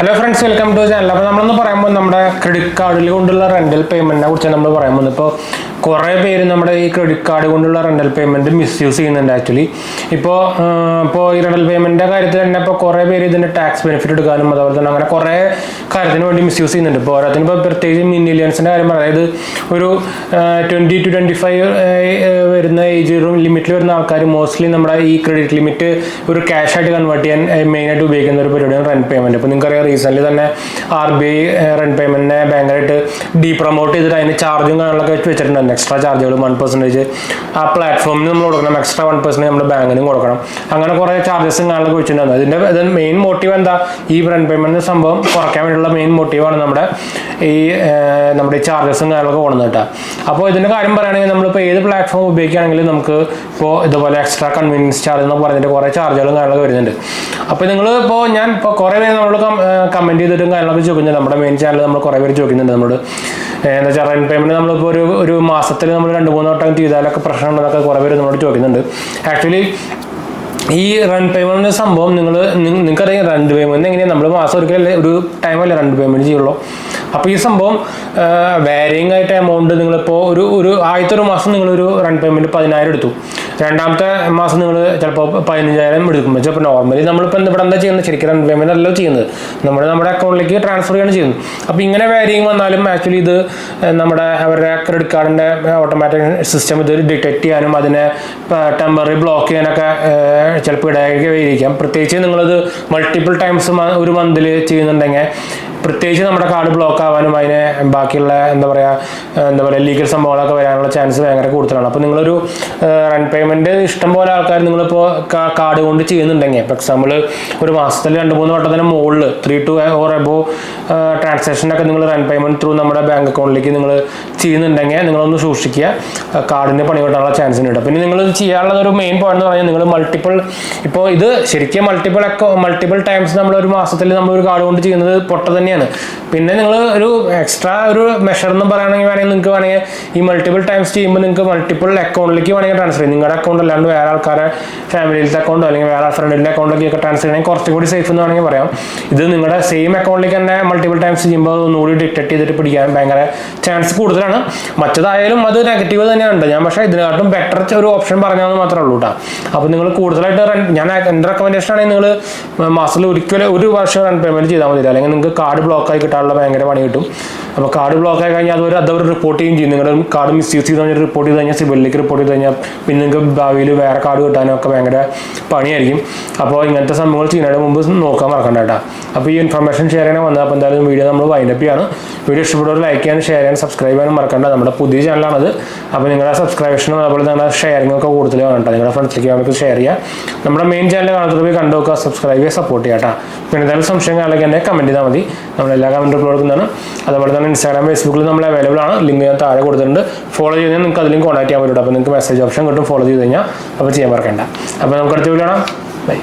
Hello friends, welcome to the channel. We will talk about credit card rental payment. We will talk credit card rental payment misuse actually. Now, rental payment tax benefit misuse millions 20 to 25 age limit mostly credit limit cash convert main rent payment. Recently, RBI rent payment bank depromote charging extra charge 1%. Our platform extra 1% bank charges. The main motive and the rent payment is the main motive the charges. Now, platform we extra convenience charge. Comment ചെയ്തിട്ട് കാര്യങ്ങളൊക്കെ ചോദിക്കുന്നത് നമ്മുടെ main channel നമ്മൾ കുറേ പേര് ചോദിക്കുന്നുണ്ട് നമ്മൾ എന്താ വെച്ചാൽ റെന്റ് പേയ്മെന്റ് നമ്മളിപ്പോൾ ഒരു മാസത്തിൽ നമ്മൾ 2-3 വട്ടം ചെയ്താലൊക്കെ പ്രശ്നമുണ്ടെന്നൊക്കെ കുറേ പേര് നമ്മളോട് ചോദിക്കുന്നുണ്ട് ആക്ച്വലി ഈ റെന്റ് പേയ്മെന്റ് സംഭവം നിങ്ങൾക്കറിയാം റെന്റ് പേയ്മെന്റ് എങ്ങനെയാണ് നമ്മൾ മാസം ഒരിക്കലല്ലേ ഒരു ടൈമല്ലേ റെന്റ് പേയ്മെന്റ് ചെയ്യുള്ളൂ അപ്പോൾ ഈ സംഭവം വാരിയിങ് ആയിട്ട് എമൗണ്ട് നിങ്ങളിപ്പോൾ ഒരു ആദ്യത്തെ ഒരു മാസം നിങ്ങളൊരു റെന്റ് പേയ്മെന്റ് 10000 എടുത്തു രണ്ടാമത്തെ മാസം നിങ്ങൾ ചിലപ്പോൾ 15000 എടുക്കും അപ്പോൾ നോർമലി നമ്മളിപ്പോൾ ഇവിടെ എന്താ ചെയ്യുന്നത് ശരിക്കും റെന്റ് പേയ്മെന്റ് അല്ല ചെയ്യുന്നത് നമ്മുടെ അക്കൗണ്ടിലേക്ക് ട്രാൻസ്ഫർ ചെയ്യാണ് ചെയ്യുന്നത് അപ്പോൾ ഇങ്ങനെ വാരിയിങ് വന്നാലും ആക്ച്വലി ഇത് അവരുടെ ക്രെഡിറ്റ് കാർഡിൻ്റെ ഓട്ടോമാറ്റിക് സിസ്റ്റം ഇത് ഡിറ്റക്ട് ചെയ്യാനും അതിനെ ടെമ്പററി ബ്ലോക്ക് ചെയ്യാനൊക്കെ ചിലപ്പോൾ ഇടയായിരിക്കാം പ്രത്യേകിച്ച് നിങ്ങളത് മൾട്ടിപ്പിൾ ടൈംസ് ഒരു മന്തിൽ ചെയ്യുന്നുണ്ടെങ്കിൽ പ്രത്യേകിച്ച് നമ്മുടെ കാർഡ് ബ്ലോക്ക് ആവാനും അതിനെ ബാക്കിയുള്ള എന്താ പറയുക ലീഗൽ സംഭവങ്ങളൊക്കെ വരാനുള്ള ചാൻസ് ഭയങ്കര കൂടുതലാണ് അപ്പോൾ നിങ്ങളൊരു റെന്റ് പേയ്മെന്റ് ഇഷ്ടംപോലെ ആൾക്കാർ നിങ്ങളിപ്പോൾ കാർഡ് കൊണ്ട് ചെയ്യുന്നുണ്ടെങ്കിൽ ഫോർ എക്സാമ്പിൾ ഒരു മാസത്തിൽ 2-3 വട്ടത്തിന് മുകളിൽ 3 to or above ട്രാൻസാക്ഷനൊക്കെ നിങ്ങൾ റെന്റ് പേയ്മെന്റ് ത്രൂ നമ്മുടെ ബാങ്ക് അക്കൗണ്ടിലേക്ക് നിങ്ങൾ ചെയ്യുന്നുണ്ടെങ്കിൽ നിങ്ങളൊന്ന് സൂക്ഷിക്കുക കാർഡിന് പണി കിട്ടാനുള്ള ചാൻസ് ഉണ്ട് പിന്നെ നിങ്ങൾ ചെയ്യാനുള്ള ഒരു മെയിൻ പോയിന്റ് എന്ന് പറഞ്ഞാൽ നിങ്ങൾ മൾട്ടിപ്പിൾ ഇപ്പോൾ ഇത് ശരിക്കും മൾട്ടിപ്പിൾ ടൈംസ് നമ്മൾ ഒരു മാസത്തിൽ നമ്മളൊരു കാർഡ് കൊണ്ട് ചെയ്യുന്നത് പൊട്ട തന്നെയാണ് പിന്നെ നിങ്ങൾ ഒരു എക്സ്ട്രാ ഒരു മെഷർ എന്ന് പറയുകയാണെങ്കിൽ നിങ്ങൾക്ക് വേണമെങ്കിൽ ഈ മൾട്ടിപ്പിൾ ടൈംസ് ചെയ്യുമ്പോൾ നിങ്ങൾക്ക് മൾട്ടിപ്പിൾ അക്കൗണ്ടിലേക്ക് വേണമെങ്കിൽ ട്രാൻസ്ഫർ ചെയ്യും നിങ്ങളുടെ അക്കൗണ്ട് അല്ലാണ്ട് വേറെ ആൾക്കാരെ ഫാമിലിയിലത്തെ അക്കൗണ്ടോ അല്ലെങ്കിൽ വേറെ ഫ്രണ്ടിൻ്റെ അക്കൗണ്ടിലേക്കൊക്കെ ട്രാൻസ്ഫർ ചെയ്യണമെങ്കിൽ കുറച്ചും കൂടി സേഫ് എന്ന് വേണമെങ്കിൽ പറയാം ഇത് നിങ്ങളുടെ സെയിം അക്കൗണ്ടിലേക്ക് തന്നെ മൾട്ടിപ്പിൾ ടൈംസ് ചെയ്യുമ്പോൾ ഒന്നുകൂടി ഡിറ്റക്ട് ചെയ്തിട്ട് പിടിക്കാൻ ഭയങ്കര ചാൻസ് കൂടുതലാണ് മറ്റേതായാലും അത് നെഗറ്റീവ് തന്നെയുണ്ട് ഞാൻ പക്ഷേ ഇതിനെക്കാട്ടും ബെറ്റർ ഒരു ഓപ്ഷൻ പറഞ്ഞാൽ മാത്രമേ ഉള്ളൂ കേട്ടോ അപ്പോൾ നിങ്ങൾ കൂടുതലായിട്ട് ഞാൻ എൻ്റെ റെക്കമെൻഡേഷൻ ആണെങ്കിൽ നിങ്ങൾ മാസത്തിൽ ഒരിക്കലും ഒരു വർഷം റെന്റ് പേയ്മെന്റ് ചെയ്താൽ മതി അല്ലെങ്കിൽ നിങ്ങൾക്ക് കാർഡ് ബ്ലോക്ക് ആയി കിട്ടാനുള്ള ഭയങ്കര പണി കിട്ടും അപ്പോൾ കാർഡ് ബ്ലോക്ക് ആയി കഴിഞ്ഞാൽ അതവർ റിപ്പോർട്ട് ചെയ്യും നിങ്ങളുടെ കാർഡ് മിസ്യൂസ് ചെയ്ത് കഴിഞ്ഞാൽ റിപ്പോർട്ട് ചെയ്ത് കഴിഞ്ഞാൽ സിബിലിലേക്ക് റിപ്പോർട്ട് ചെയ്ത് കഴിഞ്ഞാൽ പിന്നെ നിങ്ങൾക്ക് ഭാവിയിൽ വേറെ കാർഡ് കിട്ടാനും ഒക്കെ ഭയങ്കര പണിയായിരിക്കും അപ്പോൾ ഇങ്ങനത്തെ സംഭവങ്ങൾ ചെയ്യുന്നതിന് മുമ്പ് നോക്കാൻ മറക്കണ്ട കേട്ടോ അപ്പോൾ ഈ ഇൻഫർമേഷൻ ഷെയർ ചെയ്യാൻ വന്നത് അപ്പോൾ എന്തായാലും വീഡിയോ നമ്മൾ വൈൻഡപ്പ് ചെയ്യാണ് വീഡിയോ ഇഷ്ടപ്പെട്ടവർ ലൈക്ക് ചെയ്യാനും ഷെയർ ചെയ്യാനും സബ്സ്ക്രൈബ് ചെയ്യാനും മറക്കണ്ട നമ്മുടെ പുതിയ ചാനലാണത് അപ്പോൾ നിങ്ങളുടെ സബ്സ്ക്രിപ്ഷനും അതുപോലെ നിങ്ങളുടെ ഷെയറിംഗ് ഒക്കെ കൂടുതൽ വേണം നിങ്ങളുടെ ഫ്രണ്ട്സിലേക്ക് അവർക്ക് ഷെയർ ചെയ്യുക നമ്മുടെ മെയിൻ ചാനൽ കാണാത്തത് പോയി കണ്ടു നോക്കുക സബ്സ്ക്രൈബ് ചെയ്യുക സപ്പോർട്ട് ചെയ്യാം കേട്ടോ പിന്നെ എന്തായാലും സംശയം കാണാനൊക്കെ എന്നെ കമൻറ്റ് ചെയ്താൽ മതി നമ്മളെല്ലാ കമൻറ്റും കൊടുക്കുന്നതാണ് അതുപോലെ തന്നെ ഇൻസ്റ്റാഗ്രാം ഫേസ്ബുക്കിൽ നമ്മൾ അവൈലബിൾ ആണ് ലിങ്ക് ഞാൻ താഴെ കൊടുത്തിട്ടുണ്ട് ഫോളോ ചെയ്താൽ നിങ്ങൾക്ക് അതിലും കോൺടാക്ട് ചെയ്യാൻ പറ്റും അപ്പോൾ നിങ്ങൾക്ക് മെസ്സേജ് ഓപ്ഷൻ കിട്ടും ഫോളോ ചെയ്ത് കഴിഞ്ഞാൽ അപ്പോൾ ചെയ്യാൻ മറക്കണ്ട അപ്പോൾ നമുക്ക് അടുത്ത വീഡിയോ കാണാം ബൈ